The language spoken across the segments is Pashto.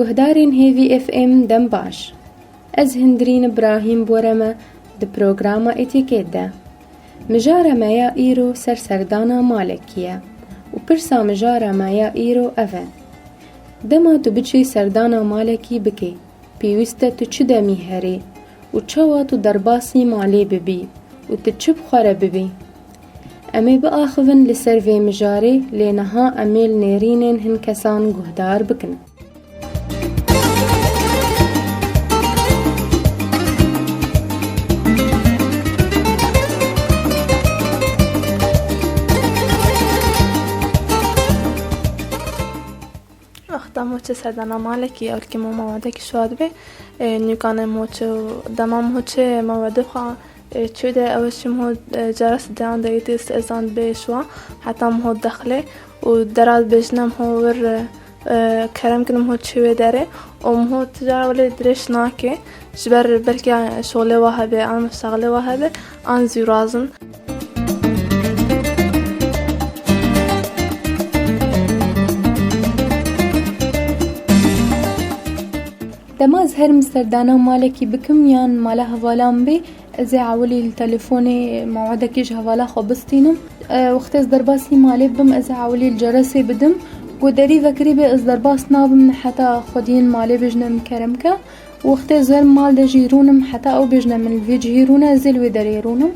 گهدارین هیوی اف ام دم باش. از هندرین ابراهیم بورما د پروگراما اتیکیت ده. مجارا مایا ایرو سردانا مالکیه و پرسا مجارا مایا ایرو اوه. دما تو بچی سردانا مالکی بکی پیوسته تو چه دمی هری و چوا تو درباسی مالی ببی و تو چه بخوره ببی. امی با آخوون لسر وی مجاری لینها امیل نیرینن هن کسان گهدار بکن. وقتا موچه سردانا مالکی اول که مواده که شواد به نیکانه موچه دمام موچه مواده خواه چوده اوشی مهو جرس دیان دایتی استعزان به شوا حتی مهو دخله و دراد بجنم هو ور کرم کنم مهو چوه داره و مهو تجار ولی درش ناکه جبر بلکه شغله واهبه آن مشتغله واهبه آن زیرازن. دماز هرم سردانا مالکی بکم یان مالا هوالام بی از عولی التلفونی موعدکیش هوالا خوبستینم وقت از درباسی مالی بم از عولی الجرسی بدم و دری وکری به از درباس نابم حتی خودین مالی بجنم کرم که وقت از هرم مال دجیرونم حتی او بجنم الوی جهیرونه زلوی دریرونم.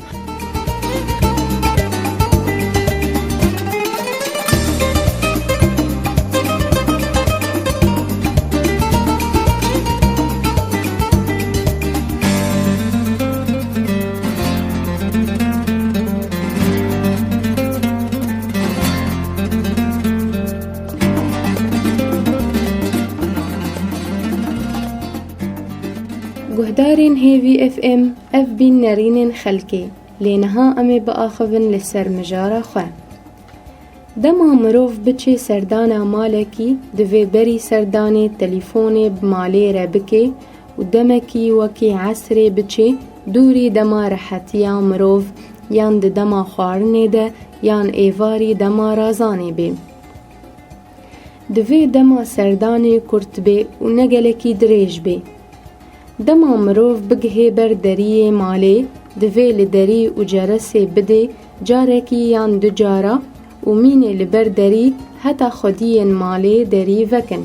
گهدارین هیوی اف ام اف بین نرینن خلکی لینها امی با آخوون لسر مجارا خواه. دما مروف بچه سردانا مالکی دوی بری سردانی تلیفونی بمالی را بکی و دمکی وکی عصری بچه دوری دما رحتیا مروف یان دما خوارنه ده یان ایواری دما رازانی بی. دوی دما سردانی کرت بی و نگلکی دریج بی. دما مروف بگه بر دری مالی دوی لدری و جرسی بده جارکی یان دو جارا و مینی لبر دری حتی خودین مالی دری وکن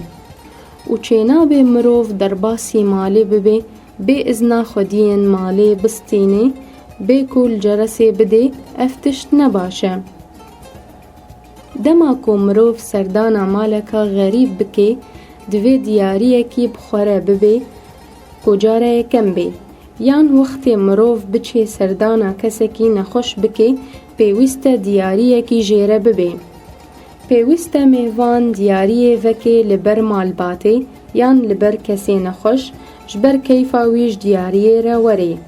و چینا به مروف درباسی مالی ببه به ازنا خودین مالی بستینه به کل جرسی بده افتشت نباشه. دما کو مروف سردانا مالکا غریب بکه دوی دیاریه کی بخوره ببه کجاره کم بی یان وقت مروف بچه سردانا کسکی نخوش بکه پیوست دیاریه کی جیره ببی. پیوست میوان دیاریه وکه لبر مالباته یان لبر کسی نخوش جبر کیفاویش دیاریه را وری.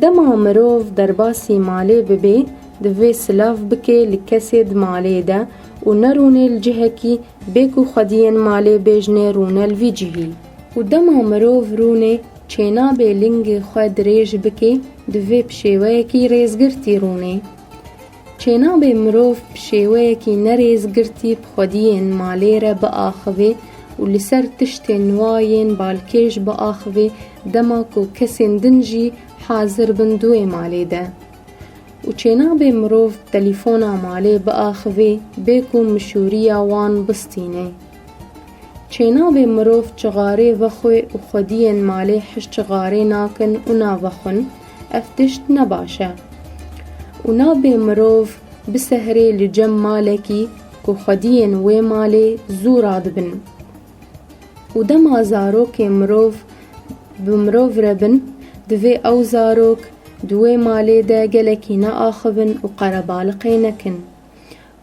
دما مروف درباسی مالی ببی دوی سلاف بکه لکسی دمالی ده و نرونه الجهه کی بیکو خودین مالی بیجنه رونه الویجهی. و دما مروف رونه چینا به لنگ خود ریج بکی دوی پشیوه کی ریزگرتی رونه. چینا به مروف پشیوه کی نریزگرتی بخودین مالی را با آخوه و لسر تشت نواین بالکیش با آخوه دما کو کسین دنجی حاضر بندوی مالی ده. و چینا به مروف تلیفونا مالی با آخوه بیکو مشوری وان بستینه. چینا به مروف چغاره وخوی و خودین مالی حش چغاره ناکن و ناوخن افتشت نباشه. و نا به مروف بسهره لجم مالکی که خودین وی مالی زوراد بن. و دما زاروک مروف بمروف ربن دوی او زاروک دوی مالی ده گلکی نا آخوون و قربالقی نکن.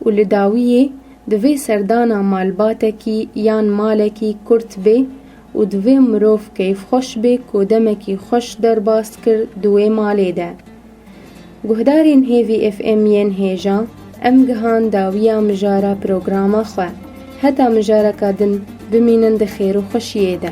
و لداویه دوی سردانا مالباتکی یان مالکی کرت بی و دوی مروف کیف خوش بی کودمکی خوش در باست کر دوی مالی ده. گهدارین هیوی اف ام ین هیجا ام گهان داویا مجارا پروگراما خواه حتی مجارا کادن بمینند خیر و خوشیه ده.